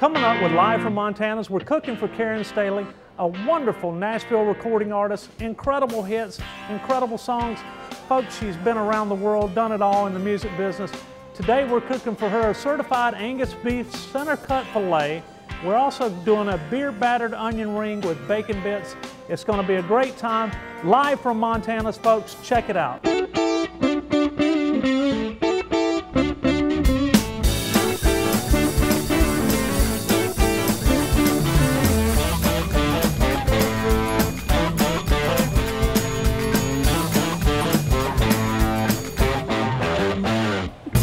Coming up with Live from Montana's, we're cooking for Karen Staley, a wonderful Nashville recording artist, incredible hits, incredible songs. Folks, she's been around the world, done it all in the music business. Today we're cooking for her a certified Angus beef center cut filet. We're also doing a beer battered onion ring with bacon bits. It's going to be a great time. Live from Montana's, folks, check it out.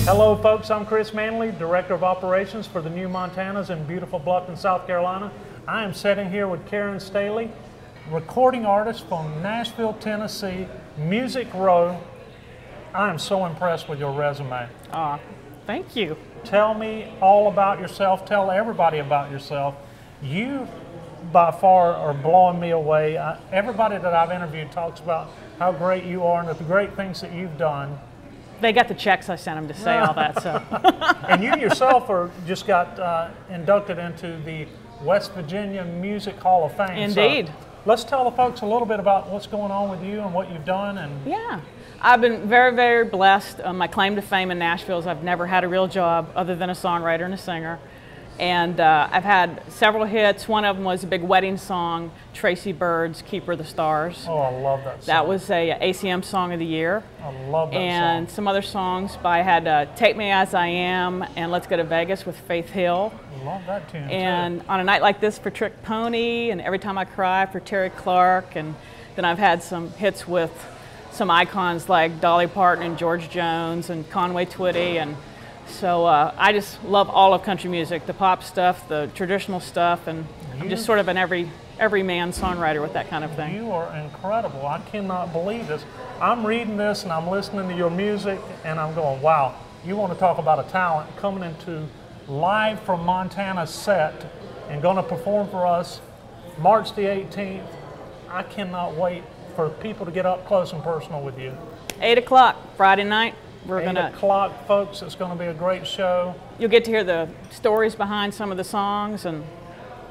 Hello folks, I'm Chris Manley, Director of Operations for the New Montanas in beautiful Bluffton, South Carolina. I am sitting here with Karen Staley, recording artist from Nashville, Tennessee, Music Row. I am so impressed with your resume. Thank you. Tell me all about yourself, tell everybody about yourself. You by far are blowing me away. Everybody that I've interviewed talks about how great you are and the great things that you've done. They got the checks I sent them to say all that, so. And you yourself just got inducted into the West Virginia Music Hall of Fame. Indeed. So let's tell the folks a little bit about what's going on with you and what you've done. And yeah, I've been very, very blessed. My claim to fame in Nashville is I've never had a real job other than a songwriter and a singer. And I've had several hits. One of them was a big wedding song, Tracy Byrd's Keeper of the Stars. Oh, I love that song. That was a ACM Song of the Year. I love that song. And some other songs I had Take Me As I Am and Let's Go to Vegas with Faith Hill. I love that tune And too. On a Night Like This for Trick Pony and Every Time I Cry for Terry Clark. And then I've had some hits with some icons like Dolly Parton and George Jones and Conway Twitty. And so I just love all of country music, the pop stuff, the traditional stuff, and I'm just sort of an everyman songwriter with that kind of thing. You are incredible. I cannot believe this. I'm reading this and I'm listening to your music and I'm going, wow, you want to talk about a talent coming into Live from Montana set and going to perform for us March the 18th. I cannot wait for people to get up close and personal with you. 8 o'clock Friday night. We're 8 o'clock, folks. It's going to be a great show. You'll get to hear the stories behind some of the songs. And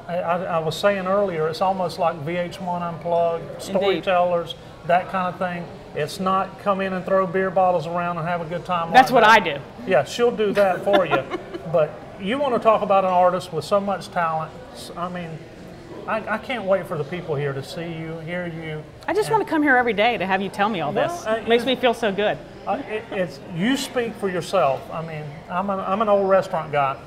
I was saying earlier, it's almost like VH1 Unplugged, storytellers, that kind of thing. It's not come in and throw beer bottles around and have a good time. That's what I do. Yeah, she'll do that for you. But you want to talk about an artist with so much talent. I mean, I can't wait for the people here to see you, hear you. I just want to come here every day to have you tell me all this. It makes me feel so good. You speak for yourself. I mean, I'm an old restaurant guy.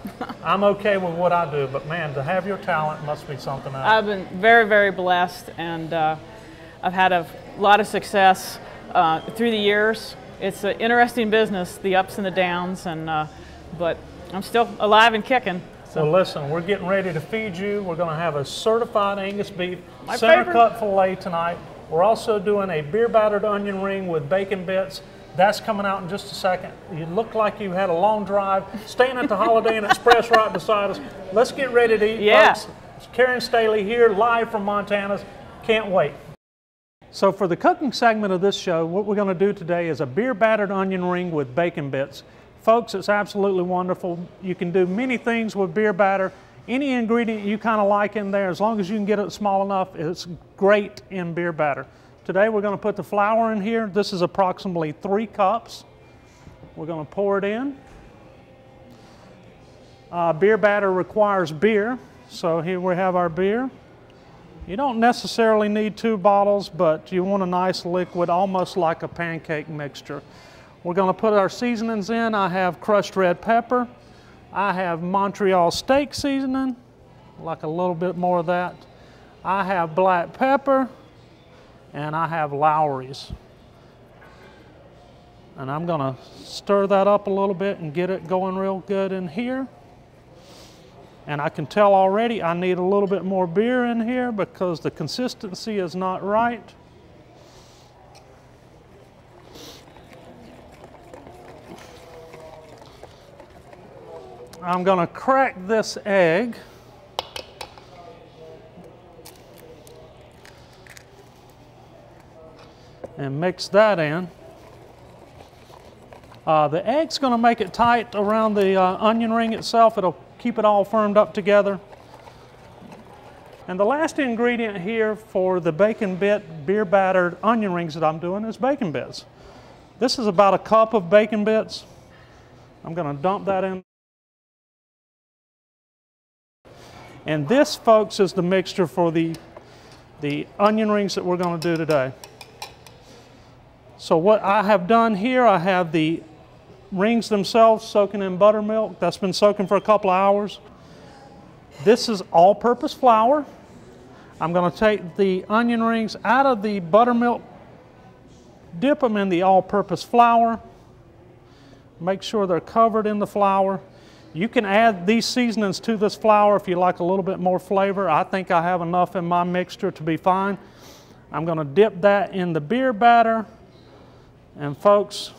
I'm okay with what I do, but man, to have your talent must be something else. I've been very, very blessed, and I've had a lot of success through the years. It's an interesting business, the ups and the downs, and but I'm still alive and kicking. So. Well, listen, we're getting ready to feed you. We're going to have a certified Angus beef center cut filet tonight. We're also doing a beer battered onion ring with bacon bits. That's coming out in just a second. You look like you had a long drive, staying at the Holiday Inn Express right beside us. Let's get ready to eat, folks. It's Karen Staley here, live from Montana's. Can't wait. So for the cooking segment of this show, what we're going to do today is a beer battered onion ring with bacon bits. Folks, it's absolutely wonderful. You can do many things with beer batter. Any ingredient you kind of like in there, as long as you can get it small enough, it's great in beer batter. Today we're going to put the flour in here. This is approximately 3 cups. We're going to pour it in. Beer batter requires beer, so here we have our beer. You don't necessarily need 2 bottles, but you want a nice liquid, almost like a pancake mixture. We're going to put our seasonings in. I have crushed red pepper. I have Montreal steak seasoning, like a little bit more of that. I have black pepper, and I have Lowry's. And I'm going to stir that up a little bit and get it going real good in here. And I can tell already I need a little bit more beer in here because the consistency is not right. I'm going to crack this egg. And mix that in. The egg's going to make it tight around the onion ring itself. It'll keep it all firmed up together. And the last ingredient here for the bacon bit beer battered onion rings that I'm doing is bacon bits. This is about a cup of bacon bits. I'm going to dump that in. And this, folks, is the mixture for the onion rings that we're going to do today. So what I have done here, I have the rings themselves soaking in buttermilk. That's been soaking for a couple of hours. This is all-purpose flour. I'm going to take the onion rings out of the buttermilk, dip them in the all-purpose flour, make sure they're covered in the flour. You can add these seasonings to this flour if you like a little bit more flavor. I think I have enough in my mixture to be fine. I'm going to dip that in the beer batter, and folks,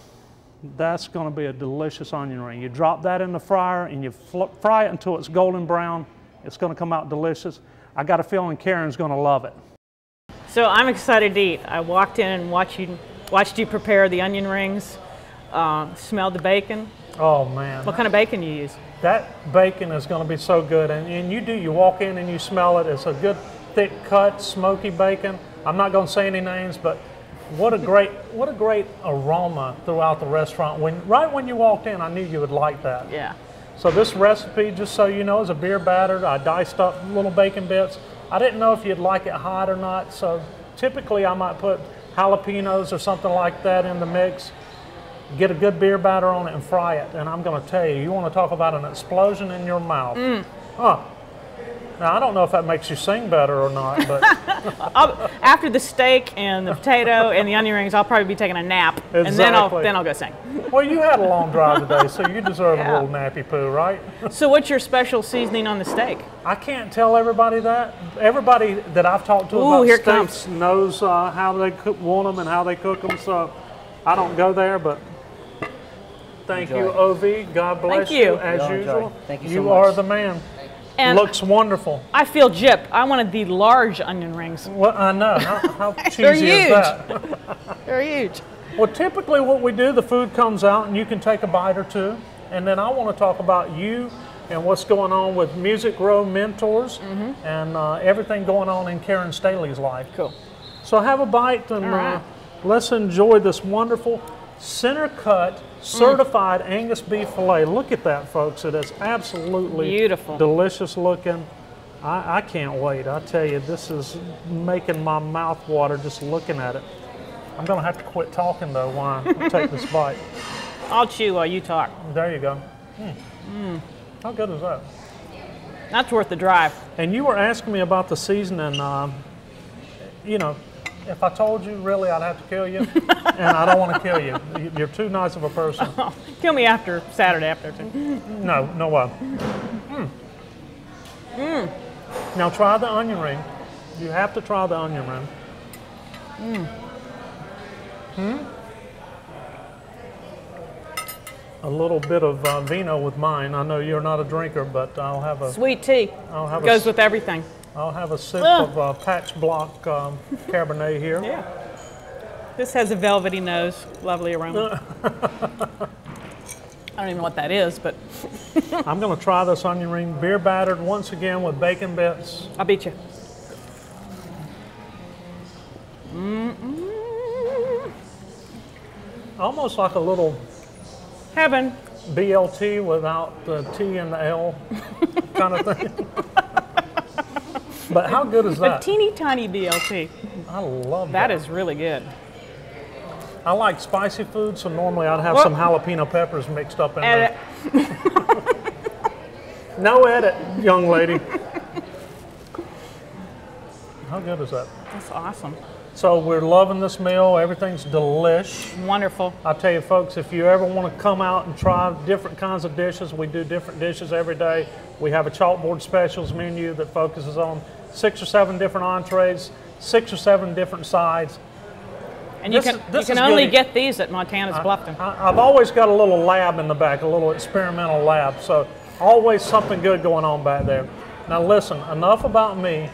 that's going to be a delicious onion ring. You drop that in the fryer and you fry it until it's golden brown. It's going to come out delicious. I got a feeling Karen's going to love it. So I'm excited to eat. I walked in and watched you prepare the onion rings, smelled the bacon. Oh man. What kind of bacon you use? That bacon is going to be so good, and you walk in and you smell it. It's a good thick cut, smoky bacon. I'm not going to say any names, but what a great aroma throughout the restaurant. Right when you walked in, I knew you would like that. Yeah. So this recipe, just so you know, is a beer battered. I diced up little bacon bits. I didn't know if you'd like it hot or not, so typically I might put jalapenos or something like that in the mix, get a good beer batter on it and fry it. And I'm going to tell you, you want to talk about an explosion in your mouth. Huh. Now, I don't know if that makes you sing better or not, but after the steak and the potato and the onion rings, I'll probably be taking a nap, exactly. And then I'll go sing. Well, you had a long drive today, so you deserve a little nappy poo, right? So what's your special seasoning on the steak? I can't tell everybody that. Everybody that I've talked to about steaks knows how they want them and how they cook them, so I don't go there, but thank you, OV. God bless you, as usual. Thank you so You much. are the man. And looks wonderful. I feel gypped. I wanted the large onion rings. Well, I know. How cheesy They're huge. is that? They're huge. Well, typically what we do, the food comes out and you can take a bite or two. And then I want to talk about you and what's going on with Music Row Mentors and everything going on in Karen Staley's life. Cool. So have a bite and let's enjoy this wonderful center cut certified Angus beef fillet. Look at that, folks. It is absolutely beautiful, delicious looking. I can't wait. I tell you, this is making my mouth water just looking at it. I'm going to have to quit talking though while I take this bite. I'll chew while you talk. There you go. How good is that? That's worth the drive. And you were asking me about the seasoning. You know, if I told you, really, I'd have to kill you, and I don't want to kill you. You're too nice of a person. Oh, kill me after Saturday after. No way. Now try the onion ring. You have to try the onion ring. A little bit of vino with mine. I know you're not a drinker, but I'll have a sweet tea. Goes with everything. I'll have a sip of Patch Block Cabernet here. Yeah. This has a velvety nose, lovely aroma. I don't even know what that is, but I'm going to try this onion ring, beer battered once again with bacon bits. I'll beat you. Almost like a little heaven BLT without the T and the L kind of thing. But how good is that? A teeny tiny BLT. I love that. That is really good. I like spicy food, so normally I'd have some jalapeno peppers mixed up in there. No edit, young lady. How good is that? That's awesome. So we're loving this meal. Everything's delish. Wonderful. I tell you, folks, if you ever want to come out and try different kinds of dishes, we do different dishes every day. We have a chalkboard specials menu that focuses on 6 or 7 different entrees, 6 or 7 different sides. And you can only get these at Montana's Bluffton. I've always got a little lab in the back, a little experimental lab, so always something good going on back there. Now listen, enough about me.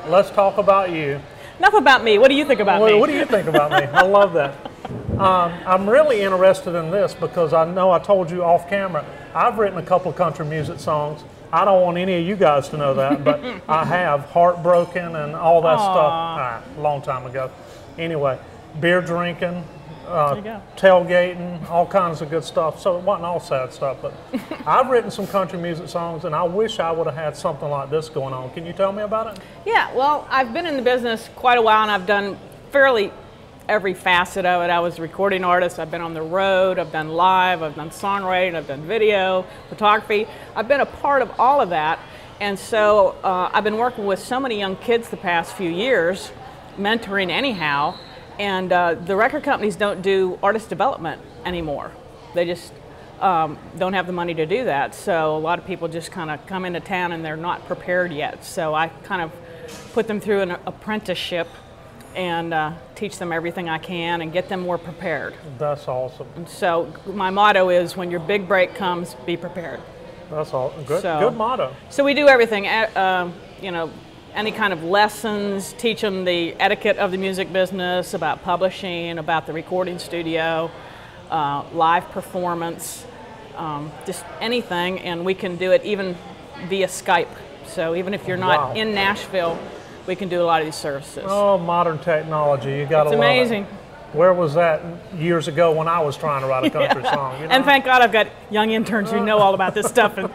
Let's talk about you. Enough about me. What do you think about me? What do you think about me? I love that. I'm really interested in this because I know I told you off camera, I've written a couple of country music songs. I don't want any of you guys to know that, but I have Heartbroken and all that stuff a long time ago. Anyway, beer drinking, tailgating, all kinds of good stuff. So it wasn't all sad stuff, but I've written some country music songs, and I wish I would have had something like this going on. Can you tell me about it? Yeah, well, I've been in the business quite a while, and I've done fairly every facet of it. I was a recording artist. I've been on the road. I've done live. I've done songwriting. I've done video, photography. I've been a part of all of that, and so I've been working with so many young kids the past few years, mentoring anyhow. And the record companies don't do artist development anymore. They just don't have the money to do that. So a lot of people just kind of come into town and they're not prepared yet. So I kind of put them through an apprenticeship and teach them everything I can and get them more prepared. That's awesome. And so my motto is, when your big break comes, be prepared. That's all good. Good motto. So we do everything. You know, any kind of lessons, teach them the etiquette of the music business, about publishing, about the recording studio, live performance, just anything, and we can do it even via Skype. So even if you're not in Nashville, we can do a lot of these services. Oh, modern technology, you got to love it. It's amazing. Where was that years ago when I was trying to write a country song? You know? And thank God I've got young interns who know all about this stuff and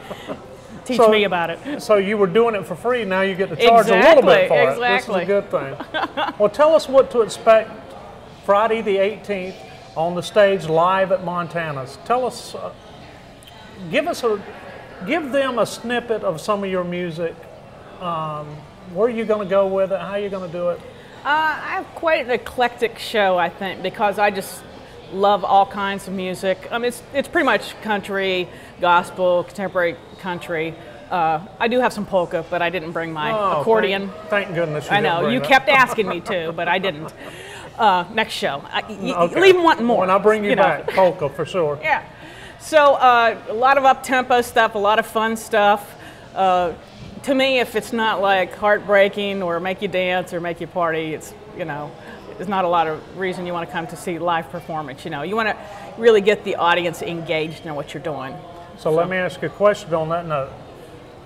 teach me about it. So you were doing it for free, now you get to charge a little bit for it. This is a good thing. Well, tell us what to expect Friday the 18th on the stage live at Montana's. Tell us, give them a snippet of some of your music. Where are you going to go with it? How are you going to do it? I have quite an eclectic show, I think, because I just love all kinds of music. I mean, it's pretty much country, gospel, contemporary country. I do have some polka, but I didn't bring my accordion. Thank goodness you I know, you kept asking me to, but I didn't. Next show. Leave them wanting more. When I bring you back, polka for sure. Yeah. So a lot of up-tempo stuff, a lot of fun stuff. To me, if it's not like heartbreaking or make you dance or make you party, it's, you know, there's not a lot of reason you want to come to see live performance. You know, you want to really get the audience engaged in what you're doing. So let me ask you a question on that note.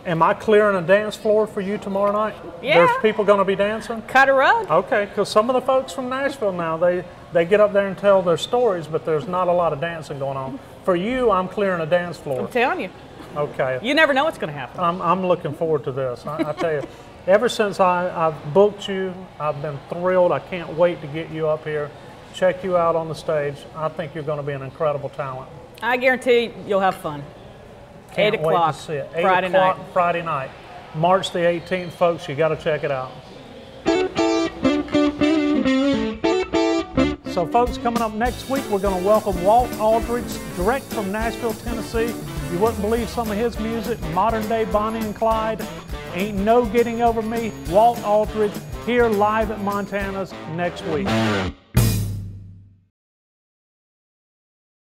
Am I clearing a dance floor for you tomorrow night? Yeah. There's people going to be dancing? Cut a rug. Okay, because some of the folks from Nashville now, they get up there and tell their stories, but there's not a lot of dancing going on. For you, I'm clearing a dance floor. I'm telling you. Okay. You never know what's going to happen. I'm looking forward to this. I tell you, ever since I've booked you, I've been thrilled. I can't wait to get you up here, check you out on the stage. I think you're going to be an incredible talent. I guarantee you'll have fun. Can't 8 o'clock wait to see it. 8 Friday night. Friday night. March the 18th, folks. You got to check it out. So, folks, coming up next week, we're going to welcome Walt Aldridge, direct from Nashville, Tennessee. You wouldn't believe some of his music, modern day Bonnie and Clyde. Ain't no getting over me. Walt Aldridge here live at Montana's next week.